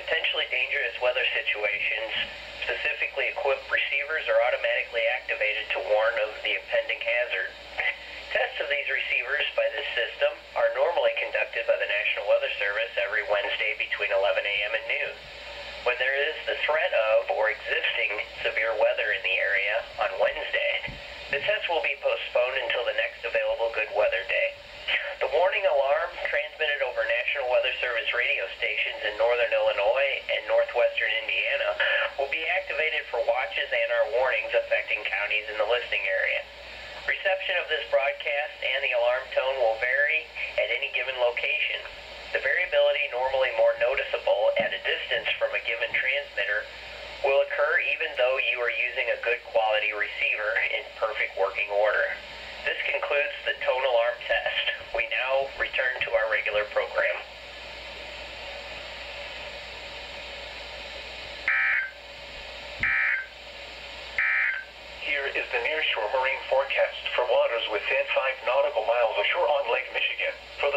potentially dangerous weather situations, specifically equipped receivers are automatically activated to warn of the impending hazard. Tests of these receivers by this system are normally conducted by the National Weather Service every Wednesday between 11 a.m. and noon. When there is the threat of or existing severe weather in the area on Wednesday, the test will be postponed until the next available good weather day. The warning alarm transmitted over National Weather Service radio stations in northern Illinois and northwestern Indiana will be activated for watches and our warnings affecting counties in the listing area. Reception of this broadcast and the alarm tone will vary at any given location. The variability, normally more noticeable at a distance from a given transmitter, will occur even though you are using a good quality receiver in perfect working order. This concludes the tone alarm test. We now return to our regular program. Here is the nearshore marine forecast for waters within 5 nautical miles ashore on Lake Michigan for